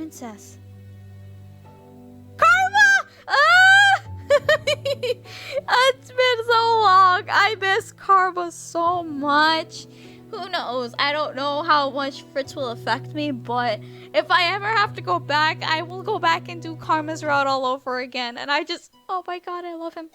Princess. Karma! Ah! It's been so long. I miss Karma so much. Who knows? I don't know how much Fritz will affect me, but if I ever have to go back, I will go back and do Karma's route all over again. And oh my god, I love him.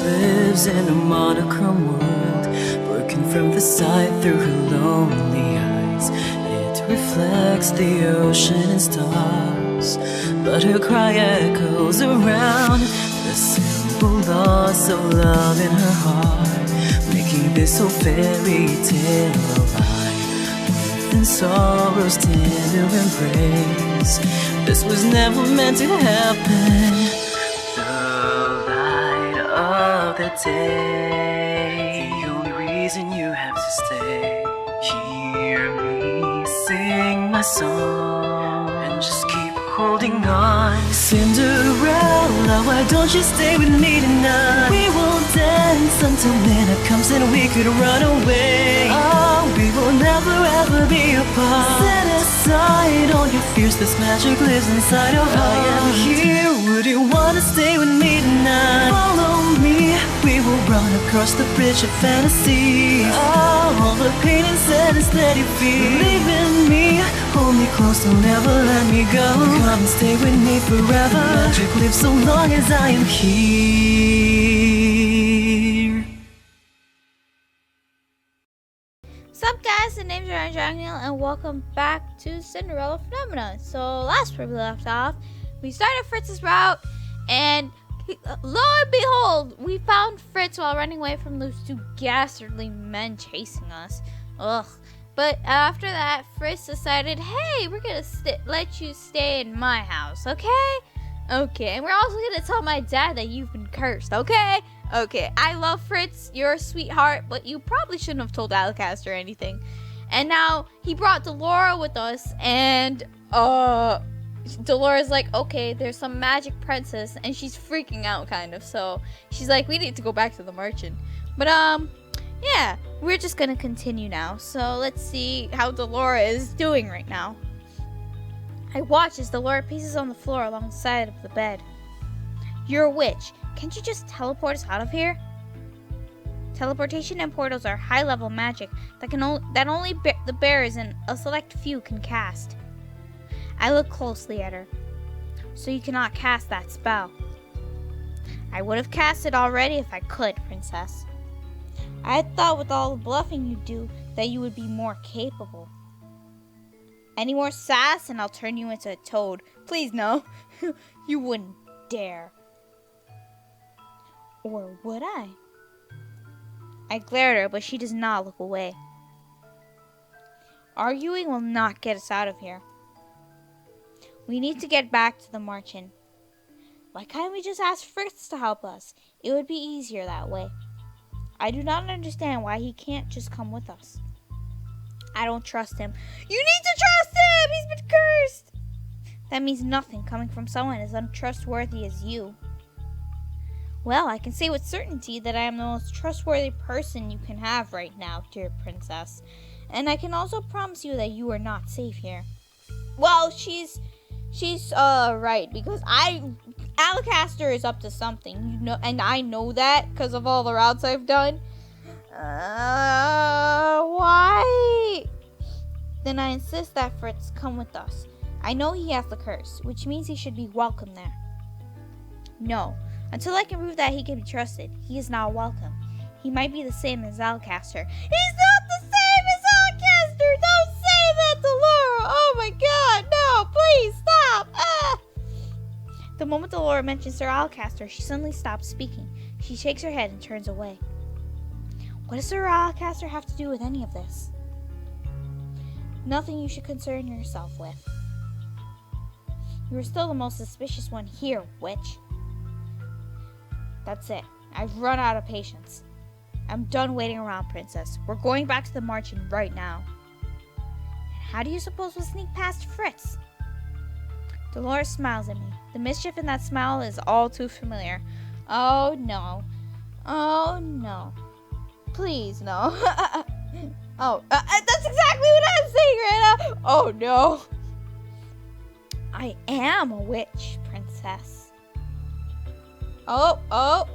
Lives in a monochrome world, working from the side through her lonely eyes. It reflects the ocean and stars, but her cry echoes around the simple loss of love in her heart, making this whole fairy tale alive. Within sorrow's tender embrace, this was never meant to happen. The day, the only reason you have to stay. Hear me sing my song and just keep holding on. Cinderella, why don't you stay with me tonight? We will dance until midnight comes and we could run away. Oh, we will never ever be apart. Set aside all your fears, this magic lives inside of us. I am here, would you wanna stay with me tonight? Follow me, we will run across the bridge of fantasy. All the pain and sadness that you feel, believe in me, hold me close, don't ever let me go. Come and stay with me forever. Magic lives so long as I am here. Sup guys, the name's Varg and welcome back to Cinderella Phenomena. So last where we left off, we started Fritz's route, and lo and behold, we found Fritz while running away from those two ghastly men chasing us. Ugh. But after that, Fritz decided, hey, we're gonna let you stay in my house, okay? Okay, and we're also gonna tell my dad that you've been cursed, okay? Okay, I love Fritz, you're a sweetheart, but you probably shouldn't have told Alcast or anything. And now, he brought Delora with us, and, Delora's like, okay, there's some magic princess, and she's freaking out, kind of, so she's like, we need to go back to the merchant. But, yeah, we're just gonna continue now, so let's see how Delora is doing right now. I watch as Delora paces on the floor along the side of the bed. You're a witch. Can't you just teleport us out of here? Teleportation and portals are high-level magic that only the bearers and a select few can cast. I look closely at her. So you cannot cast that spell. I would have cast it already if I could, Princess. I had thought with all the bluffing you do that you would be more capable. Any more sass and I'll turn you into a toad. Please no. You wouldn't dare. Or would I? I glare at her, but she does not look away. Arguing will not get us out of here. We need to get back to the merchant. Why can't we just ask Fritz to help us? It would be easier that way. I do not understand why he can't just come with us. I don't trust him. You need to trust him! He's been cursed! That means nothing coming from someone as untrustworthy as you. Well, I can say with certainty that I am the most trustworthy person you can have right now, dear princess. And I can also promise you that you are not safe here. Well, she's right, because Alacaster is up to something, you know, and I know that because of all the routes I've done. Why? Then I insist that Fritz come with us. I know he has the curse, which means he should be welcome there. No, until I can prove that he can be trusted, he is not welcome. He might be the same as Alcaster. He's not the same as Alcaster! Don't say that to Laura! Oh my god, no, please stop! Ah! The moment Delora mentions Sir Alcaster, she suddenly stops speaking. She shakes her head and turns away. What does Sir Alcaster have to do with any of this? Nothing you should concern yourself with. You are still the most suspicious one here, witch. That's it. I've run out of patience. I'm done waiting around, Princess. We're going back to the marching right now. And how do you suppose we'll sneak past Fritz? Dolores smiles at me. The mischief in that smile is all too familiar. Oh no. Oh no. Please, no. That's exactly what I'm saying right now. Oh no. I am a witch, Princess. Oh.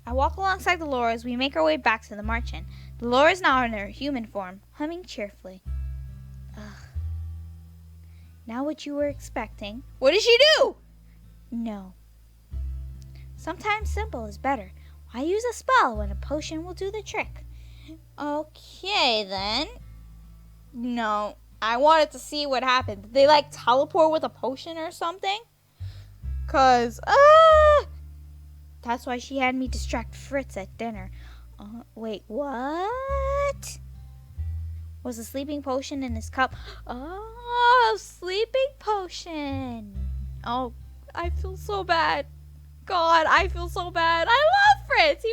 I walk alongside Dolores as we make our way back to the marchand. Dolores now in her human form, humming cheerfully. Ugh. Now what you were expecting. What did she do? No. Sometimes simple is better. Why use a spell when a potion will do the trick? Okay, then. No. I wanted to see what happened. Did they, teleport with a potion or something? That's why she had me distract Fritz at dinner. Wait, what? Was a sleeping potion in his cup? Oh, sleeping potion. Oh, I feel so bad. God, I feel so bad. I love Fritz.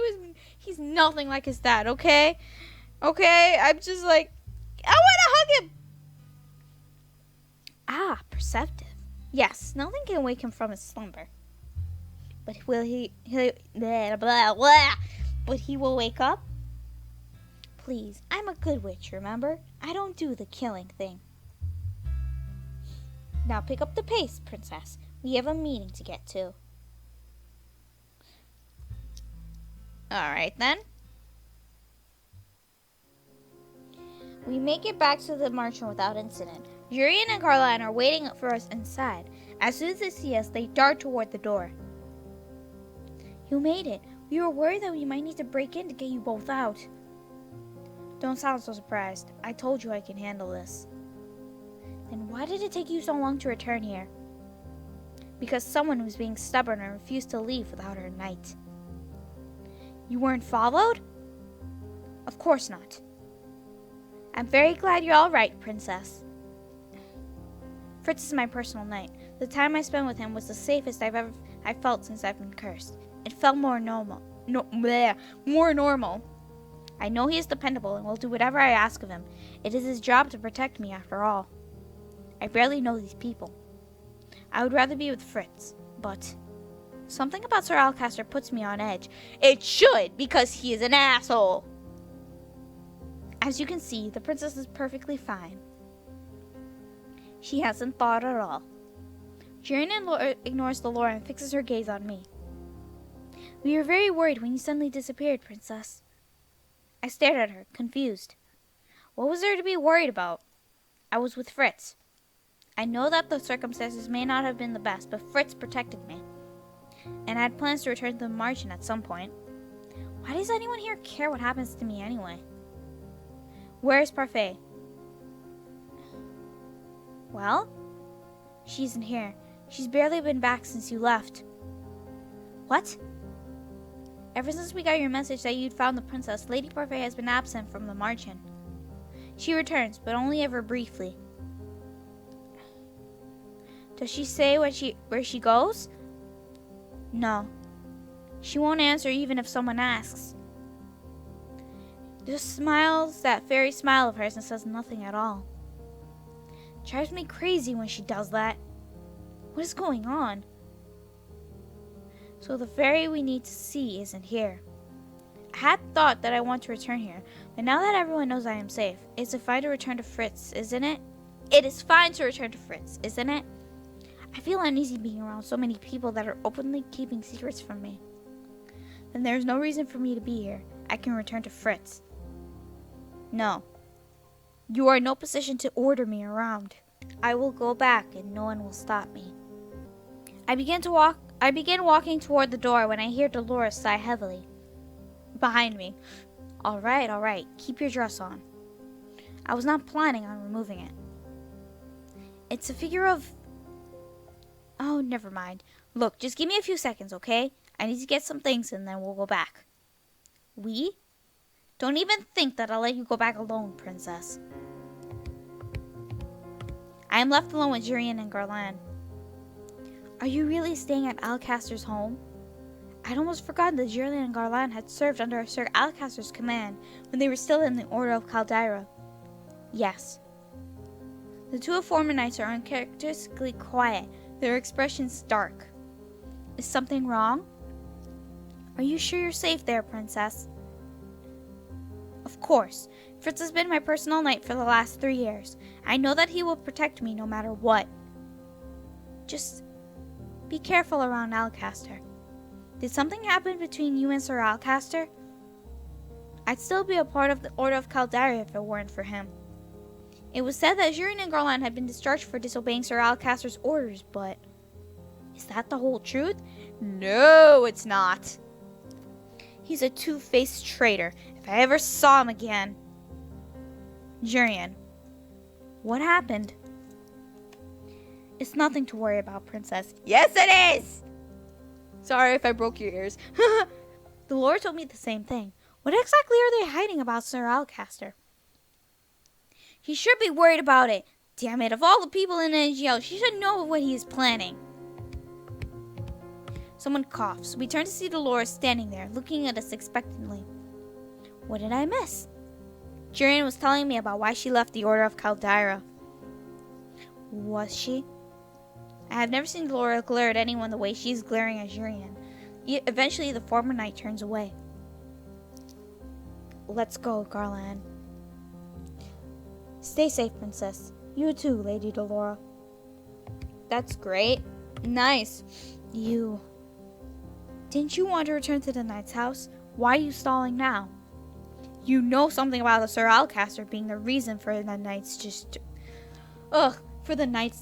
He's nothing like his dad, okay? Okay, I'm just I want to hug him. Ah, perceptive. Yes, nothing can wake him from his slumber. But will he blah, blah, blah. But he will wake up? Please, I'm a good witch, remember? I don't do the killing thing. Now pick up the pace, Princess. We have a meeting to get to. Alright then. We make it back to the marchand without incident. Jurian and Caroline are waiting for us inside. As soon as they see us, they dart toward the door. You made it. We were worried that we might need to break in to get you both out. Don't sound so surprised. I told you I can handle this. Then why did it take you so long to return here? Because someone was being stubborn and refused to leave without her knight. You weren't followed? Of course not. I'm very glad you're all right, Princess. Fritz is my personal knight. The time I spent with him was the safest I've felt since I've been cursed. It felt more normal. More normal. I know he is dependable and will do whatever I ask of him. It is his job to protect me after all. I barely know these people. I would rather be with Fritz, but something about Sir Alcaster puts me on edge. It should, because he is an asshole. As you can see, the princess is perfectly fine. She hasn't thought at all. Jurian ignores the lore and fixes her gaze on me. We were very worried when you suddenly disappeared, Princess. I stared at her, confused. What was there to be worried about? I was with Fritz. I know that the circumstances may not have been the best, but Fritz protected me. And I had plans to return to the marchand at some point. Why does anyone here care what happens to me anyway? Where is Parfait? Well? She isn't here. She's barely been back since you left. What? Ever since we got your message that you'd found the princess, Lady Parfait has been absent from the marchand. She returns, but only ever briefly. Does she say where she goes? No. She won't answer even if someone asks. Just smiles that fairy smile of hers and says nothing at all. Drives me crazy when she does that. What is going on? So the fairy we need to see isn't here. I had thought that I want to return here, but now that everyone knows I am safe, it's fine to return to Fritz, isn't it? It is fine to return to Fritz, isn't it? I feel uneasy being around so many people that are openly keeping secrets from me. Then there's no reason for me to be here. I can return to Fritz. No. You are in no position to order me around. I will go back and no one will stop me. I begin walking toward the door when I hear Dolores sigh heavily. Behind me. All right. Keep your dress on. I was not planning on removing it. It's a figure of... Oh, never mind. Look, just give me a few seconds, okay? I need to get some things and then we'll go back. We? Don't even think that I'll let you go back alone, Princess. I am left alone with Jurian and Garland. Are you really staying at Alcaster's home? I'd almost forgotten that Jurlian and Garland had served under Sir Alcaster's command when they were still in the Order of Caldera. Yes. The two former knights are uncharacteristically quiet, their expressions dark. Is something wrong? Are you sure you're safe there, Princess? Of course. Fritz has been my personal knight for the last 3 years. I know that he will protect me no matter what. Just be careful around Alcaster. Did something happen between you and Sir Alcaster? I'd still be a part of the Order of Caldera if it weren't for him. It was said that Jurien and Garland had been discharged for disobeying Sir Alcaster's orders, but is that the whole truth? No, it's not. He's a two-faced traitor. If I ever saw him again. Jurien, what happened? It's nothing to worry about, Princess. Yes, it is! Sorry if I broke your ears. The Lord told me the same thing. What exactly are they hiding about Sir Alcaster? He should be worried about it. Damn it, of all the people in Angielle, she should know what he is planning. Someone coughs. We turn to see Dolores standing there, looking at us expectantly. What did I miss? Jurien was telling me about why she left the Order of Caldera. Was she? I have never seen Dolores glare at anyone the way she's glaring at Jurien. Eventually, the former knight turns away. Let's go, Garland. Stay safe, Princess. You too, Lady Dolores. That's great. Nice. Didn't you want to return to the knight's house? Why are you stalling now? You know something about the Sir Alcaster being the reason for the knight's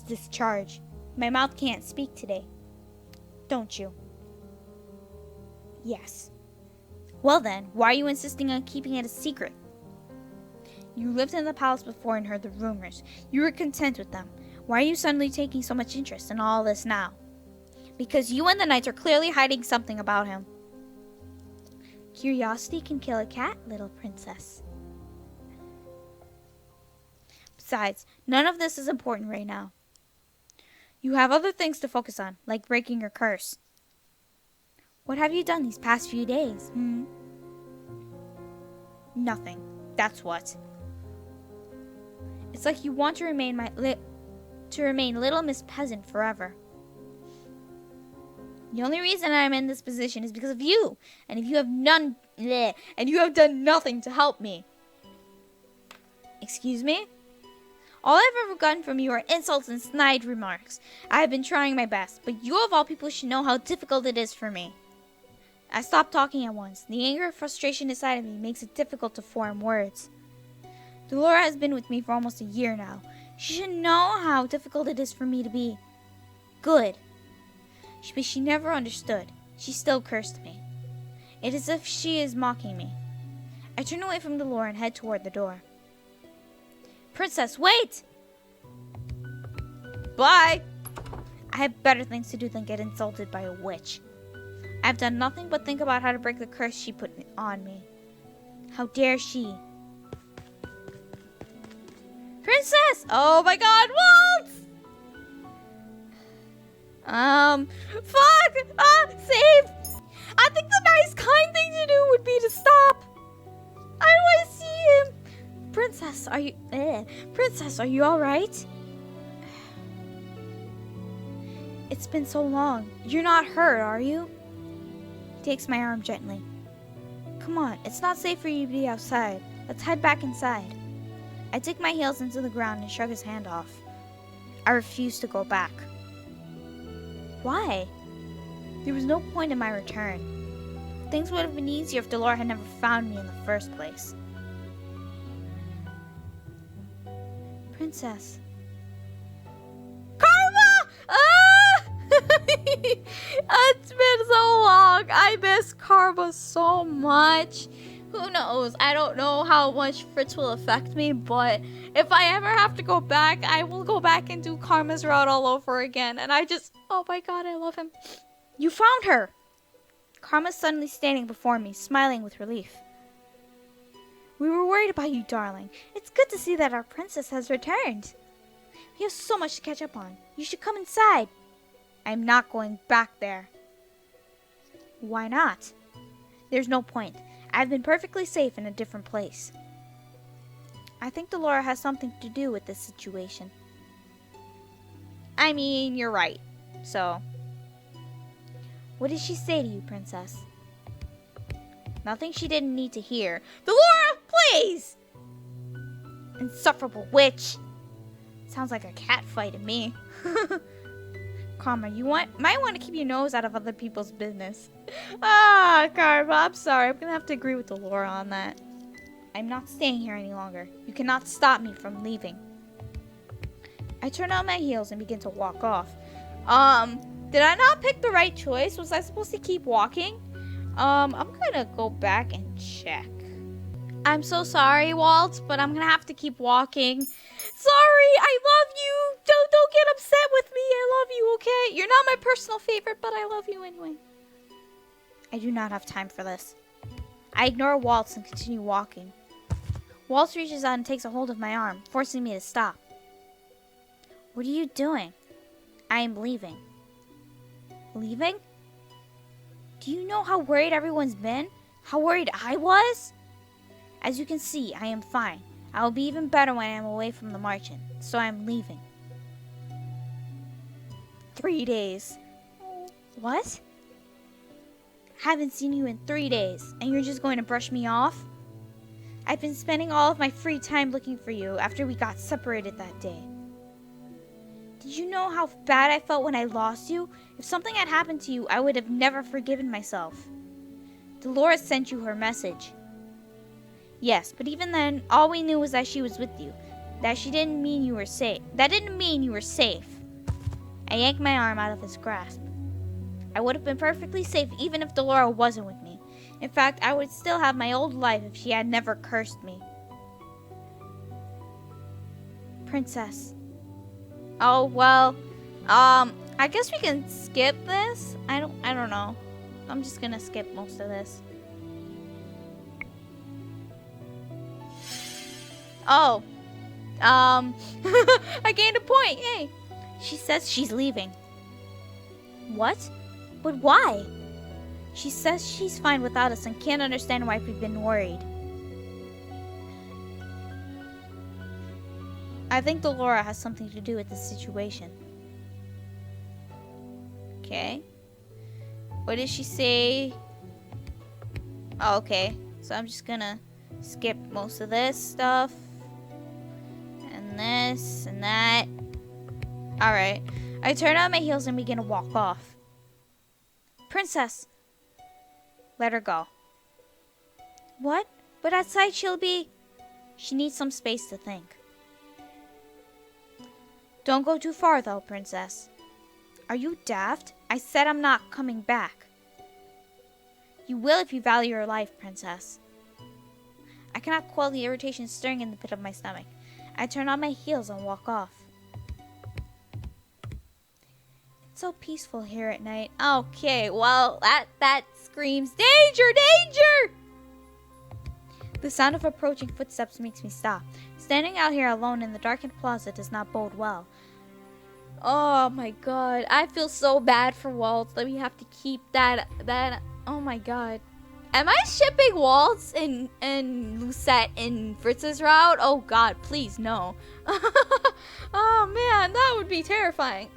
discharge. My mouth can't speak today. Don't you? Yes. Well then, why are you insisting on keeping it a secret? You lived in the palace before and heard the rumors. You were content with them. Why are you suddenly taking so much interest in all this now? Because you and the knights are clearly hiding something about him. Curiosity can kill a cat, little princess. Besides, none of this is important right now. You have other things to focus on, like breaking your curse. What have you done these past few days, Nothing. That's what. It's like you want to remain Little Miss Peasant forever. The only reason I'm in this position is because of you, and you have done nothing to help me. Excuse me? All I've ever gotten from you are insults and snide remarks. I have been trying my best, but you of all people should know how difficult it is for me. I stopped talking at once. The anger and frustration inside of me makes it difficult to form words. Dolores has been with me for almost a year now. She should know how difficult it is for me to be good. But she never understood. She still cursed me. It is as if she is mocking me. I turn away from Dolores and head toward the door. Princess, wait! Bye! I have better things to do than get insulted by a witch. I have done nothing but think about how to break the curse she put on me. How dare she? Princess! Oh my god, Waltz! Save! I think the nice, kind thing to do would be to stop. I want to see him. Princess, are you alright? It's been so long. You're not hurt, are you? He takes my arm gently. Come on, it's not safe for you to be outside. Let's head back inside. I dig my heels into the ground and shrug his hand off. I refuse to go back. Why? There was no point in my return. Things would have been easier if Dolores had never found me in the first place. Princess. Karma! Ah! It's been so long. I miss Karma so much. Who knows? I don't know how much Fritz will affect me, but if I ever have to go back, I will go back and do Karma's route all over again. And oh my god, I love him. You found her! Karma's suddenly standing before me, smiling with relief. We were worried about you, darling. It's good to see that our princess has returned. We have so much to catch up on. You should come inside. I'm not going back there. Why not? There's no point. I've been perfectly safe in a different place. I think Delora has something to do with this situation. I mean, you're right. So, what did she say to you, Princess? Nothing she didn't need to hear. Delora, please! Insufferable witch. Sounds like a cat fight to me. Karma, might want to keep your nose out of other people's business. Karma, I'm sorry. I'm gonna have to agree with Delora on that. I'm not staying here any longer. You cannot stop me from leaving. I turn on my heels and begin to walk off. Did I not pick the right choice? Was I supposed to keep walking? I'm gonna go back and check. I'm so sorry, Walt, but I'm gonna have to keep walking. Sorry, I love you. Don't get upset with me. I love you, okay? You're not my personal favorite, but I love you anyway. I do not have time for this. I ignore Waltz and continue walking. Waltz reaches out and takes a hold of my arm, forcing me to stop. What are you doing? I am leaving. Leaving? Do you know how worried everyone's been? How worried I was? As you can see, I am fine. I will be even better when I am away from the marching, so I am leaving. 3 days. What? Haven't seen you in 3 days, and you're just going to brush me off? I've been spending all of my free time looking for you after we got separated that day. Did you know how bad I felt when I lost you? If something had happened to you, I would have never forgiven myself. Dolores sent you her message. Yes, but even then, all we knew was that she was with you. That didn't mean you were safe. I yanked my arm out of his grasp. I would have been perfectly safe even if Delora wasn't with me. In fact, I would still have my old life if she had never cursed me. Princess. Oh, well, I guess we can skip this. I don't know. I'm just gonna skip most of this. Oh. I gained a point. Yay. She says she's leaving. What? But why? She says she's fine without us and can't understand why we've been worried. I think Delora has something to do with this situation. Okay. What did she say? Oh, okay. So I'm just gonna skip most of this stuff. And this and that. Alright. I turn on my heels and begin to walk off. Princess! Let her go. What? But outside she'll be... She needs some space to think. Don't go too far though, Princess. Are you daft? I said I'm not coming back. You will if you value your life, Princess. I cannot quell the irritation stirring in the pit of my stomach. I turn on my heels and walk off. It's so peaceful here at night. Okay, well, that screams danger, danger! The sound of approaching footsteps makes me stop. Standing out here alone in the darkened plaza does not bode well. Oh my god, I feel so bad for Waltz that we have to keep that, oh my god. Am I shipping Waltz and Lucette in Fritz's route? Oh god, please no. Oh man, that would be terrifying.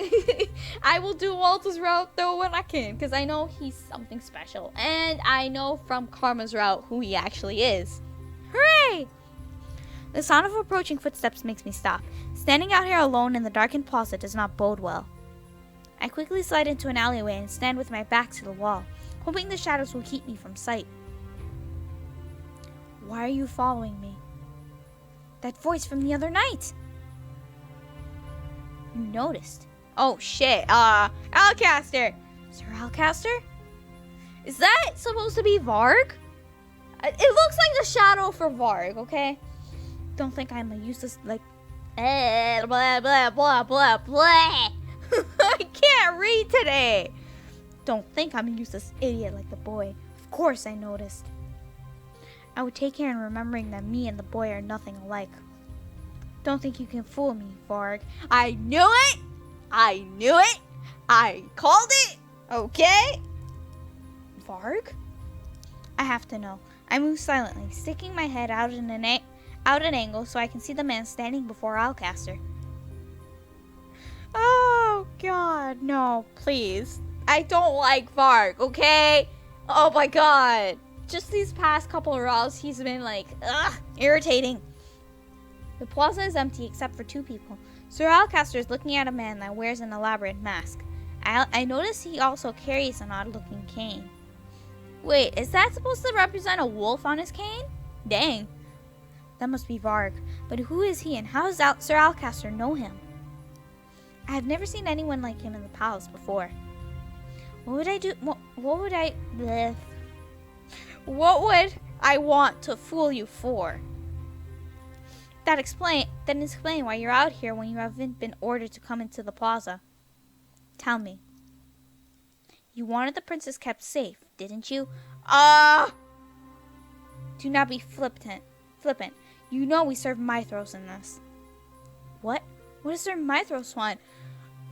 I will do Waltz's route though when I can, because I know he's something special. And I know from Karma's route who he actually is. Hooray! The sound of approaching footsteps makes me stop. Standing out here alone in the darkened plaza does not bode well. I quickly slide into an alleyway and stand with my back to the wall, hoping the shadows will keep me from sight. Why are you following me? That voice from the other night! You noticed. Oh shit, Alcaster! Sir Alcaster? Is that supposed to be Varg? It looks like the shadow for Varg, okay? Don't think I'm a useless, like, blah, blah, blah, blah, blah. I can't read today. Don't think I'm a useless idiot like the boy. Of course I noticed. I would take care in remembering that me and the boy are nothing alike. Don't think you can fool me, Varg. I knew it! I knew it! I called it! Okay? Varg? I have to know. I move silently, sticking my head out at an angle so I can see the man standing before Alcaster. Oh, God, no, please. I don't like Varg, okay? Oh, my God. Just these past couple of rounds, he's been, like, irritating. The plaza is empty except for 2 people. Sir Alcaster is looking at a man that wears an elaborate mask. I notice he also carries an odd-looking cane. Wait, is that supposed to represent a wolf on his cane? Dang. That must be Varg. But who is he and how does Sir Alcaster know him? I have never seen anyone like him in the palace before. What would I do? What would I... Bleh. What would I want to fool you for? Then explain why you're out here when you haven't been ordered to come into the plaza. Tell me. You wanted the princess kept safe, didn't you? Do not be flippant. You know we serve Mythros in this. What? What does Sir Mythros want?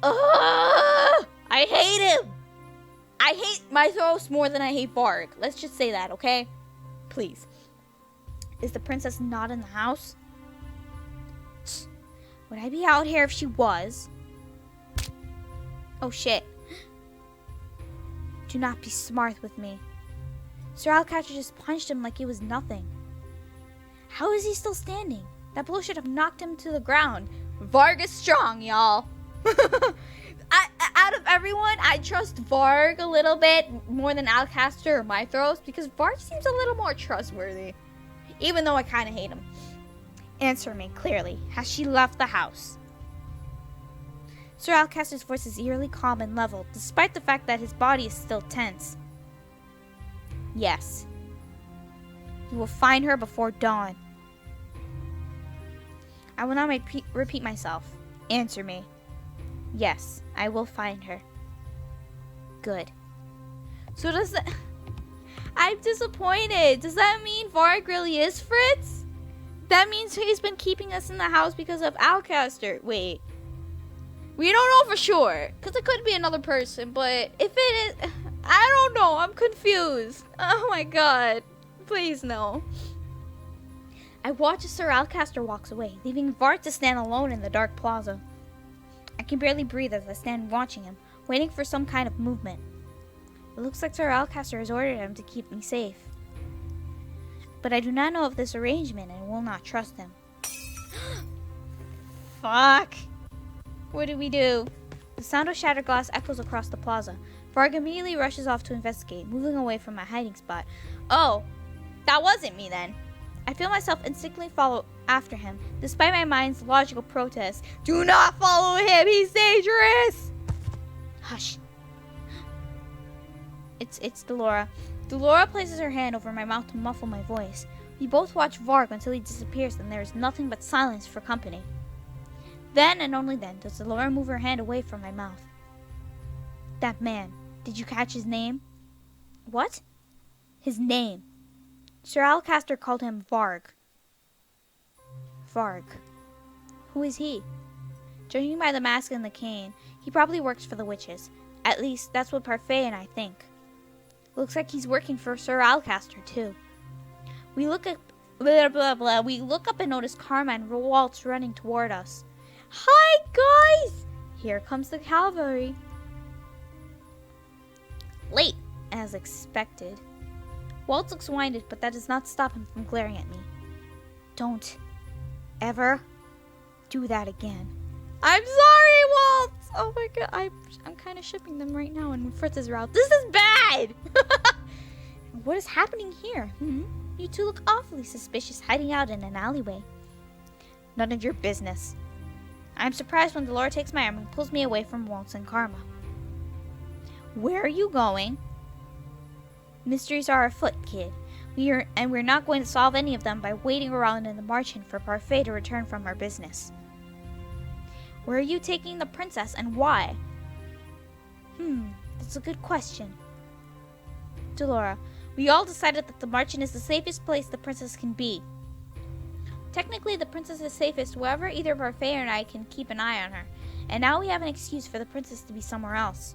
I hate him! I hate Mythros more than I hate Varg. Let's just say that, okay? Please. Is the princess not in the house? Would I be out here if she was? Oh shit. Do not be smart with me. Sir Alcaster just punched him like it was nothing. How is he still standing? That blow should have knocked him to the ground. Varg is strong, y'all. Out of everyone, I trust Varg a little bit more than Alcaster or Mythros because Varg seems a little more trustworthy. Even though I kind of hate him. Answer me clearly. Has she left the house? Sir Alcaster's voice is eerily calm and level, despite the fact that his body is still tense. Yes. You will find her before dawn. I will not repeat myself. Answer me. Yes, I will find her. Good. So does that... I'm disappointed. Does that mean Varg really is Fritz? That means he's been keeping us in the house because of Alcaster. Wait. We don't know for sure. Because it could be another person. But if it is... I don't know. I'm confused. Oh my god. Please no. I watch as Sir Alcaster walks away, leaving Varg to stand alone in the dark plaza. I can barely breathe as I stand watching him, waiting for some kind of movement. It looks like Sir Alcaster has ordered him to keep me safe. But I do not know of this arrangement and will not trust him. Fuck! What do we do? The sound of shattered glass echoes across the plaza. Varg immediately rushes off to investigate, moving away from my hiding spot. Oh, that wasn't me then. I feel myself instinctively follow after him, despite my mind's logical protest. Do not follow him! He's dangerous! Hush. It's Delora. Delora places her hand over my mouth to muffle my voice. We both watch Varg until he disappears, and there is nothing but silence for company. Then and only then does Delora move her hand away from my mouth. That man. Did you catch his name? What? His name. Sir Alcaster called him Varg. Varg. Who is he? Judging by the mask and the cane, he probably works for the witches. At least, that's what Parfait and I think. Looks like he's working for Sir Alcaster, too. We look up and notice Karma and Waltz running toward us. Hi, guys! Here comes the cavalry. Late, as expected. Waltz looks winded, but that does not stop him from glaring at me. Don't ever do that again. I'm sorry, Waltz! Oh my god, I'm kind of shipping them right now in Fritz's route. This is bad! What is happening here? You two look awfully suspicious hiding out in an alleyway. None of your business. I'm surprised when Delora takes my arm and pulls me away from Waltz and Karma. Where are you going? Mysteries are afoot, kid. We're not going to solve any of them by waiting around in the margin for Parfait to return from her business. Where are you taking the princess and why? That's a good question. Delora, we all decided that the margin is the safest place the princess can be. Technically, the princess is safest wherever either Parfait or I can keep an eye on her, and now we have an excuse for the princess to be somewhere else.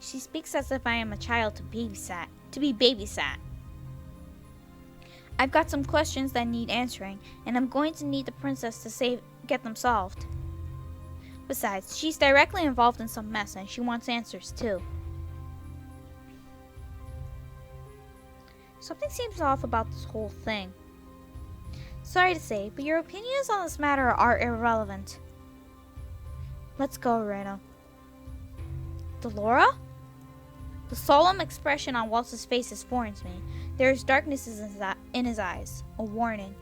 She speaks as if I am a child to be babysat. I've got some questions that need answering, and I'm going to need the princess to get them solved. Besides, she's directly involved in some mess, and she wants answers too. Something seems off about this whole thing. Sorry to say, but your opinions on this matter are irrelevant. Let's go, Rena. Delora? The solemn expression on Waltz's face is foreign to me. There is darkness in his eyes, a warning.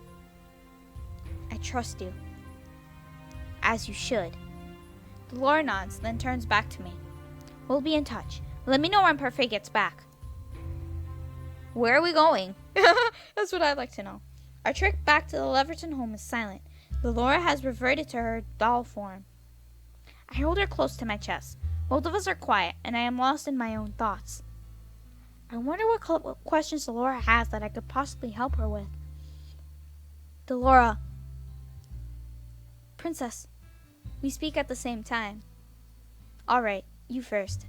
I trust you. As you should. Delora nods, then turns back to me. We'll be in touch. Let me know when Parfait gets back. Where are we going? That's what I'd like to know. Our trip back to the Leverton home is silent. Delora has reverted to her doll form. I hold her close to my chest. Both of us are quiet, and I am lost in my own thoughts. I wonder what questions Delora has that I could possibly help her with. Delora. Princess. We speak at the same time. All right, you first.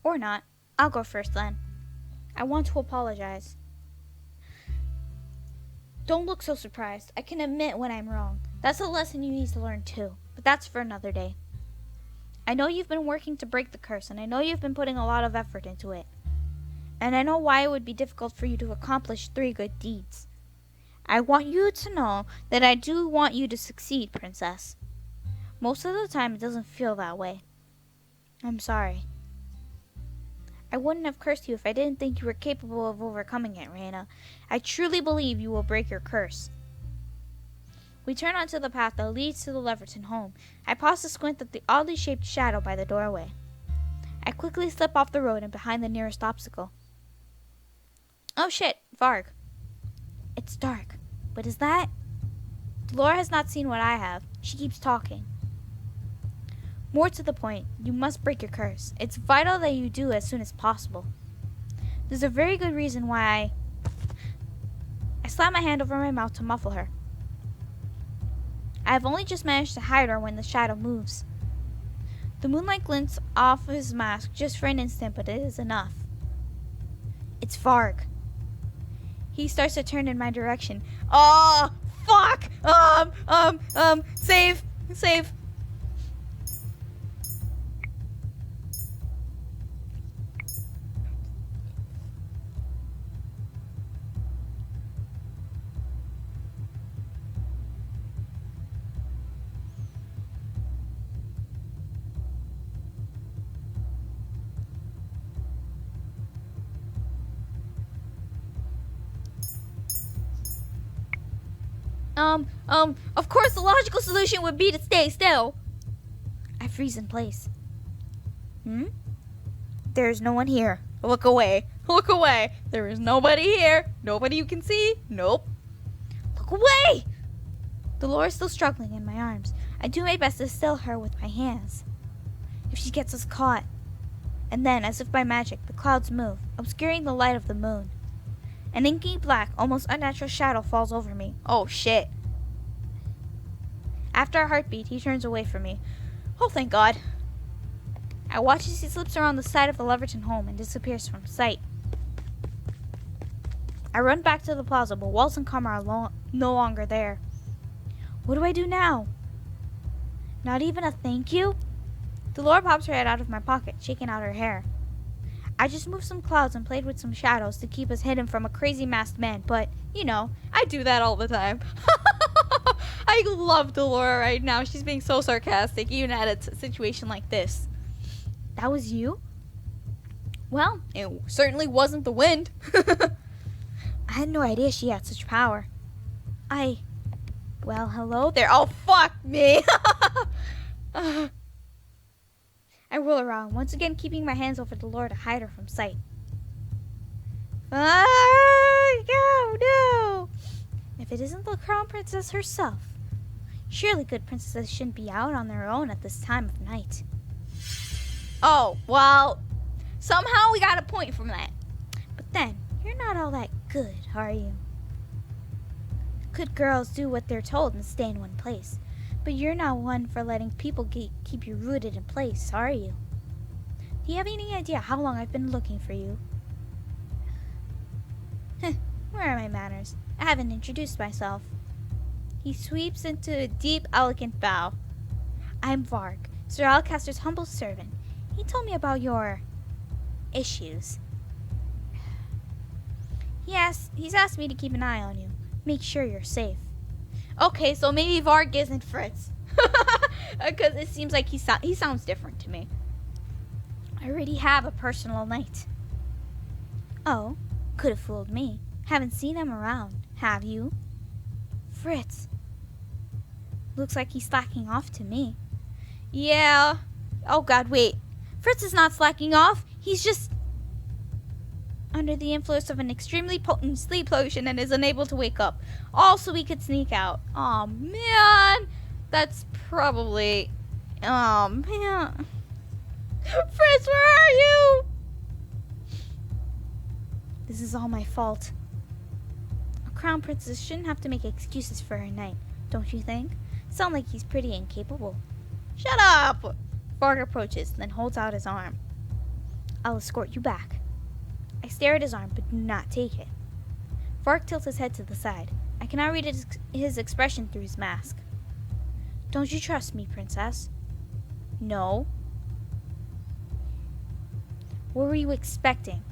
Or not. I'll go first then. I want to apologize. Don't look so surprised. I can admit when I'm wrong. That's a lesson you need to learn too, but that's for another day. I know you've been working to break the curse, and I know you've been putting a lot of effort into it. And I know why it would be difficult for you to accomplish 3 good deeds. I want you to know that I do want you to succeed, Princess. Most of the time it doesn't feel that way. I'm sorry. I wouldn't have cursed you if I didn't think you were capable of overcoming it, Reina. I truly believe you will break your curse. We turn onto the path that leads to the Leverton home. I pause to squint at the oddly shaped shadow by the doorway. I quickly slip off the road and behind the nearest obstacle. Oh shit, Varg. It's dark. But is that? Delora has not seen what I have. She keeps talking. More to the point, you must break your curse. It's vital that you do as soon as possible. There's a very good reason why I slam my hand over my mouth to muffle her. I have only just managed to hide her when the shadow moves. The moonlight glints off his mask just for an instant, but it is enough. It's Varg. He starts to turn in my direction. Oh, fuck! Save! Of course the logical solution would be to stay still. I freeze in place. There's no one here. Look away. Look away. There is nobody here. Nobody you can see. Nope. Look away! Delora's still struggling in my arms. I do my best to still her with my hands. If she gets us caught. And then, as if by magic, the clouds move, obscuring the light of the moon. An inky black, almost unnatural shadow falls over me. Oh shit. After a heartbeat, he turns away from me. Oh, thank God. I watch as he slips around the side of the Leverton home and disappears from sight. I run back to the plaza, but Waltz and Karma are no longer there. What do I do now? Not even a thank you? Delora pops her head out of my pocket, shaking out her hair. I just moved some clouds and played with some shadows to keep us hidden from a crazy masked man, but, you know, I do that all the time. I love Delora right now. She's being so sarcastic, even at a situation like this. That was you? Well, it certainly wasn't the wind. I had no idea she had such power. Well, hello there. Oh, fuck me. I whirl around, once again keeping my hands over Delora to hide her from sight. No! If it isn't the Crown Princess herself. Surely good princesses shouldn't be out on their own at this time of night. Oh, well, somehow we got a point from that. But then, you're not all that good, are you? Good girls do what they're told and stay in one place. But you're not one for letting people keep you rooted in place, are you? Do you have any idea how long I've been looking for you? Where are my manners? I haven't introduced myself. He sweeps into a deep, elegant bow. I'm Varg, Sir Alcaster's humble servant. He told me about your issues. He's asked me to keep an eye on you. Make sure you're safe. Okay, so maybe Varg isn't Fritz. Because it seems like he sounds different to me. I already have a personal knight. Oh, could have fooled me. Haven't seen him around, have you? Fritz. Looks like he's slacking off to me. Yeah. Oh god, wait. Fritz is not slacking off. He's just under the influence of an extremely potent sleep potion and is unable to wake up. Also, we could sneak out. Oh man. That's probably... Oh man. Fritz, where are you? This is all my fault. A crown princess shouldn't have to make excuses for her knight, don't you think? Sound like he's pretty incapable. Shut up! Varg approaches, then holds out his arm. I'll escort you back. I stare at his arm, but do not take it. Varg tilts his head to the side. I cannot read his expression through his mask. Don't you trust me, princess? No. What were you expecting?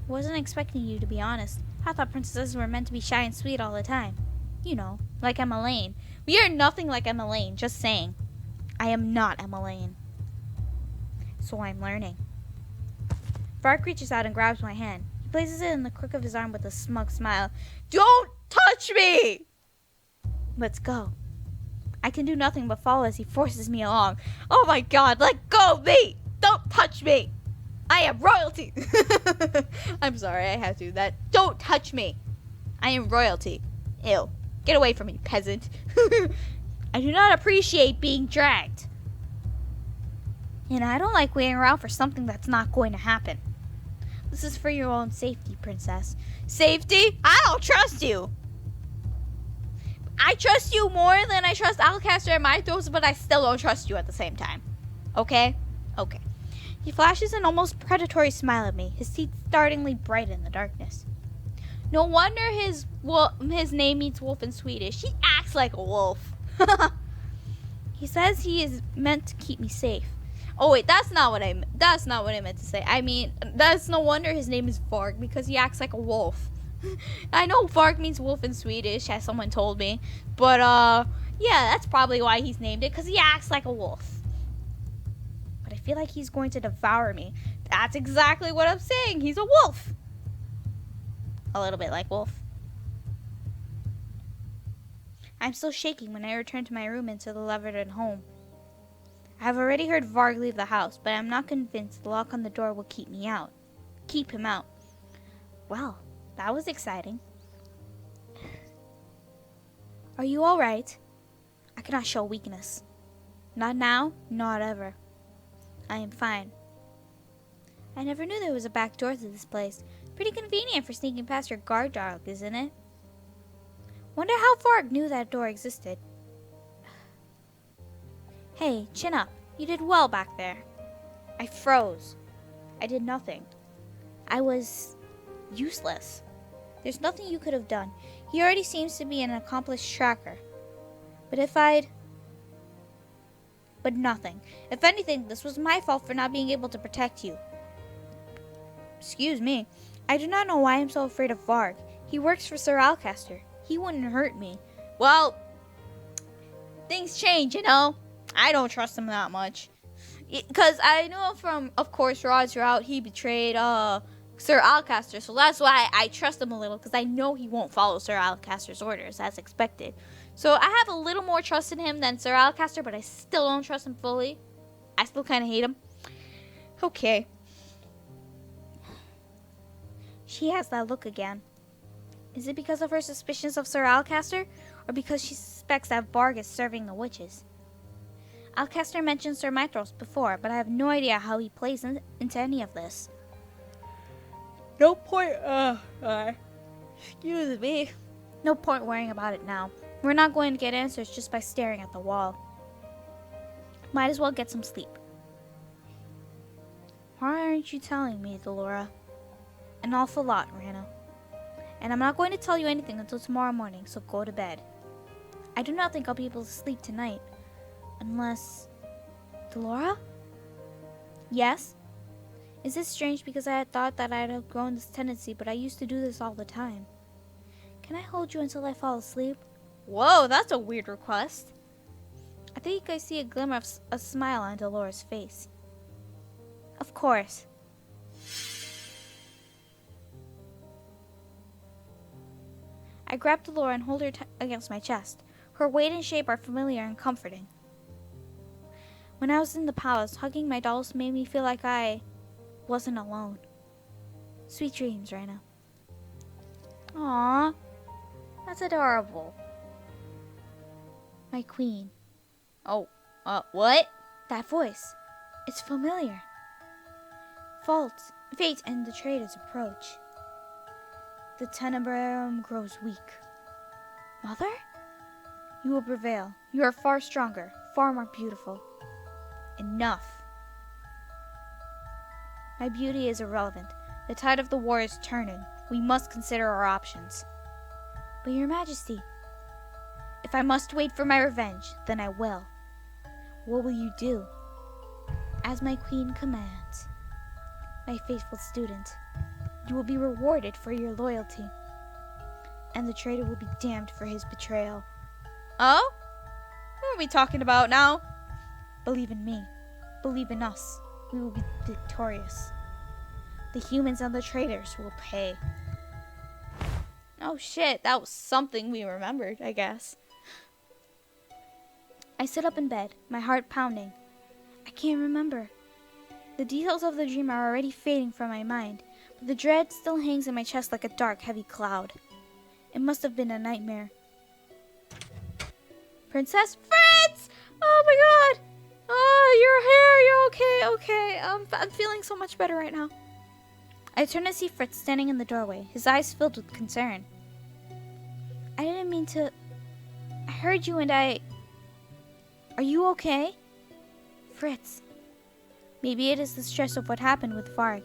Wasn't expecting you, to be honest. I thought princesses were meant to be shy and sweet all the time. You know, like Emma Lane. We are nothing like Emma Lane, just saying. I am not Emma Lane. So I'm learning. Varg reaches out and grabs my hand. He places it in the crook of his arm with a smug smile. Don't touch me! Let's go. I can do nothing but follow as he forces me along. Oh my god, let go of me! Don't touch me! I am royalty! I'm sorry, I had to do that. Don't touch me! I am royalty. Ew. Get away from me, peasant. I do not appreciate being dragged. And I don't like waiting around for something that's not going to happen. This is for your own safety, princess. Safety? I don't trust you! I trust you more than I trust Alcaster and my throats, but I still don't trust you at the same time. Okay? Okay. He flashes an almost predatory smile at me, his teeth startlingly bright in the darkness. No wonder his name means wolf in Swedish. He acts like a wolf. He says he is meant to keep me safe. Oh wait, that's not what I meant to say. I mean, that's no wonder his name is Varg, because he acts like a wolf. I know Varg means wolf in Swedish, as someone told me. But yeah, that's probably why he's named it, because he acts like a wolf. But I feel like he's going to devour me. That's exactly what I'm saying. He's a wolf. A little bit like wolf. I'm still shaking when I return to my room into the Leverton home. I have already heard Varg leave the house, but I'm not convinced the lock on the door will keep him out. Well, that was exciting. Are you all right? I cannot show weakness. Not now, not ever. I am fine. I never knew there was a back door to this place. Pretty convenient for sneaking past your guard dog, isn't it? Wonder how Varg knew that door existed. Hey, chin up. You did well back there. I froze. I did nothing. I was useless. There's nothing you could have done. He already seems to be an accomplished tracker. But nothing. If anything, this was my fault for not being able to protect you. Excuse me. I do not know why I'm so afraid of Varg. He works for Sir Alcaster. He wouldn't hurt me. Well, things change, you know. I don't trust him that much. Because I know from, of course, Rod's route, he betrayed Sir Alcaster. So that's why I trust him a little. Because I know he won't follow Sir Alcaster's orders, as expected. So I have a little more trust in him than Sir Alcaster, but I still don't trust him fully. I still kind of hate him. Okay. She has that look again. Is it because of her suspicions of Sir Alcaster, or because she suspects that Varg is serving the witches? Alcaster mentioned Sir Mitros before, but I have no idea how he plays into any of this. No point, excuse me. No point worrying about it now. We're not going to get answers just by staring at the wall. Might as well get some sleep. Why aren't you telling me, Delora? An awful lot, Rana. And I'm not going to tell you anything until tomorrow morning, so go to bed. I do not think I'll be able to sleep tonight. Unless... Delora? Yes? Is this strange because I had thought that I had outgrown this tendency, but I used to do this all the time. Can I hold you until I fall asleep? Whoa, that's a weird request. I think I see a glimmer of a smile on Delora's face. Of course. I grab Delora and hold her against my chest. Her weight and shape are familiar and comforting. When I was in the palace, hugging my dolls made me feel like I wasn't alone. Sweet dreams, Raina. Aww, that's adorable. My queen. Oh, what? That voice. It's familiar. Fate and the traitors approach. The tenebrarum grows weak. Mother? You will prevail. You are far stronger, far more beautiful. Enough. My beauty is irrelevant. The tide of the war is turning. We must consider our options. But your majesty, if I must wait for my revenge, then I will. What will you do? As my queen commands. My faithful student, you will be rewarded for your loyalty. And the traitor will be damned for his betrayal. Oh? What are we talking about now? Believe in me. Believe in us. We will be victorious. The humans and the traitors will pay. Oh shit, that was something we remembered, I guess. I sit up in bed, my heart pounding. I can't remember. The details of the dream are already fading from my mind, but the dread still hangs in my chest like a dark, heavy cloud. It must have been a nightmare. Princess Fritz! Oh my god! Oh, your hair, you're okay, okay. I'm feeling so much better right now. I turn to see Fritz standing in the doorway, his eyes filled with concern. I didn't mean to... I heard you and I... Are you okay? Fritz. Maybe it is the stress of what happened with Varg.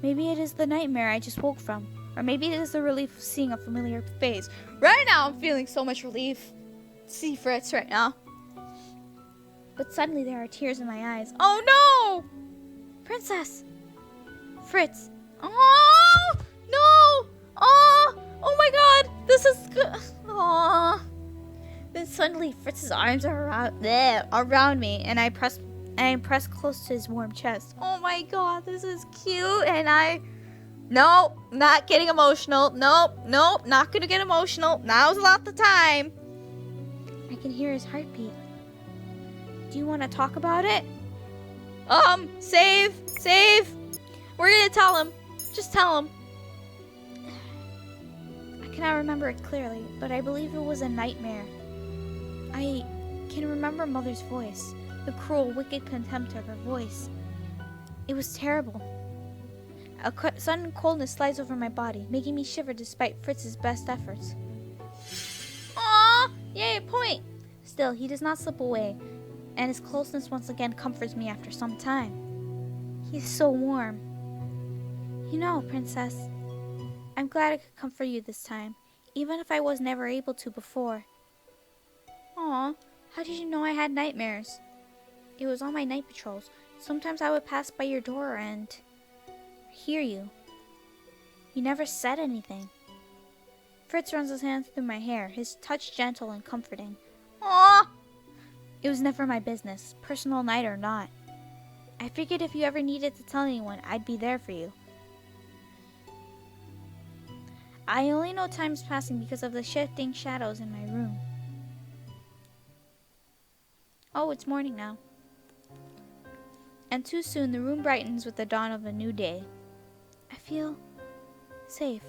Maybe it is the nightmare I just woke from. Or maybe it is the relief of seeing a familiar face. Right now I'm feeling so much relief. See Fritz right now. But suddenly there are tears in my eyes. Oh no! Princess! Fritz. Oh no! Oh my god! This is good. Oh. Then suddenly Fritz's arms are around me and I am pressed close to his warm chest. Oh my god, this is cute. And nope, not getting emotional. Nope, not gonna get emotional. Now's not the time. I can hear his heartbeat. Do you want to talk about it? Save. We're gonna tell him. Just tell him. I cannot remember it clearly, but I believe it was a nightmare. I can remember Mother's voice, the cruel, wicked contempt of her voice. It was terrible. A sudden coldness slides over my body, making me shiver despite Fritz's best efforts. Aww! Yay, point! Still, he does not slip away, and his closeness once again comforts me after some time. He is so warm. You know, Princess, I'm glad I could comfort you this time, even if I was never able to before. Aw, how did you know I had nightmares? It was on my night patrols. Sometimes I would pass by your door and hear you. You never said anything. Fritz runs his hands through my hair, his touch gentle and comforting. Aw! It was never my business, personal night or not. I figured if you ever needed to tell anyone, I'd be there for you. I only know time's passing because of the shifting shadows in my room. Oh, it's morning now. And too soon the room brightens with the dawn of a new day. I feel safe.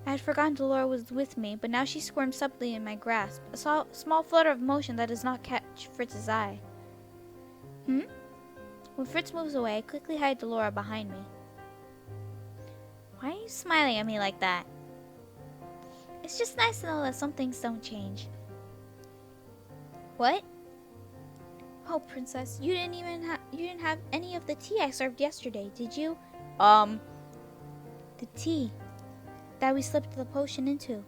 I had forgotten Delora was with me, but now she squirmed subtly in my grasp, a small flutter of motion that does not catch Fritz's eye. When Fritz moves away, I quickly hide Delora behind me. Why are you smiling at me like that? It's just nice to know that some things don't change. What? Oh, Princess, you didn't have any of the tea I served yesterday, did you? The tea that we slipped the potion into.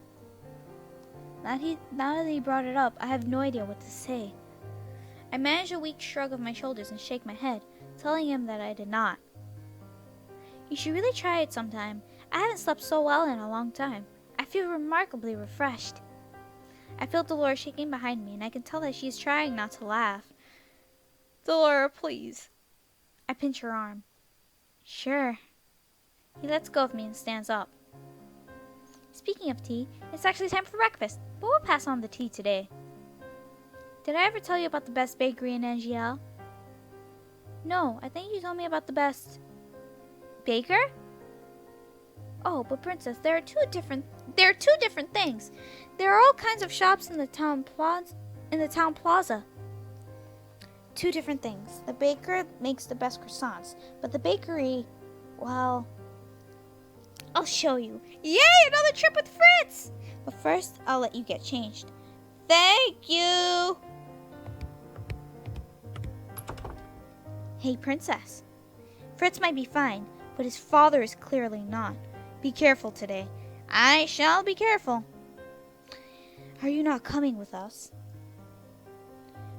Now that he brought it up, I have no idea what to say. I managed a weak shrug of my shoulders and shake my head, telling him that I did not. You should really try it sometime. I haven't slept so well in a long time. I feel remarkably refreshed. I feel Dolores shaking behind me, and I can tell that she is trying not to laugh. Dolores, please. I pinch her arm. Sure. He lets go of me and stands up. Speaking of tea, it's actually time for breakfast, but we'll pass on the tea today. Did I ever tell you about the best bakery in Angielle? No, I think you told me about the best... baker? Oh, but Princess, there are two different things. There are all kinds of shops in the town plaza. Two different things. The baker makes the best croissants, but the bakery, well, I'll show you. Yay, another trip with Fritz! But first, I'll let you get changed. Thank you! Hey, Princess. Fritz might be fine, but his father is clearly not. Be careful today. I shall be careful. Are you not coming with us?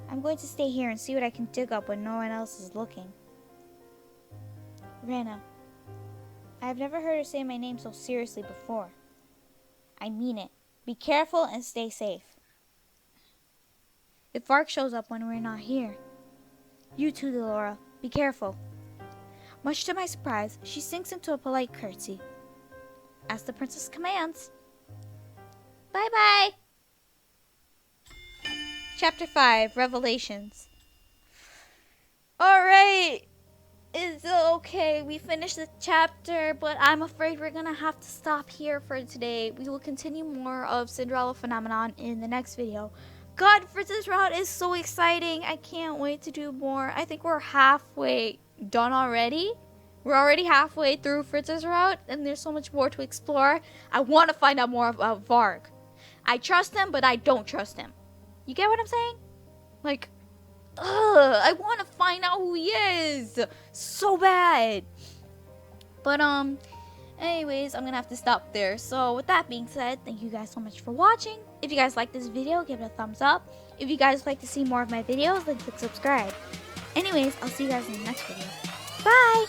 I'm going to stay here and see what I can dig up when no one else is looking. Rana, I have never heard her say my name so seriously before. I mean it. Be careful and stay safe. If Varg shows up when we're not here. You too, Delora. Be careful. Much to my surprise, she sinks into a polite curtsy. As the princess commands. Bye-bye. Chapter 5, Revelations. Alright. It's okay. We finished the chapter, but I'm afraid we're gonna have to stop here for today. We will continue more of Cinderella Phenomenon in the next video. God, Fritz's route is so exciting. I can't wait to do more. I think we're halfway done already. We're already halfway through Fritz's route, and there's so much more to explore. I want to find out more about Varg. I trust him, but I don't trust him. You get what I'm saying? Like, I want to find out who he is so bad. But anyways, I'm gonna have to stop there. So with that being said, thank you guys so much for watching. If you guys like this video, give it a thumbs up. If you guys like to see more of my videos, then click subscribe. Anyways, I'll see you guys in the next video. Bye.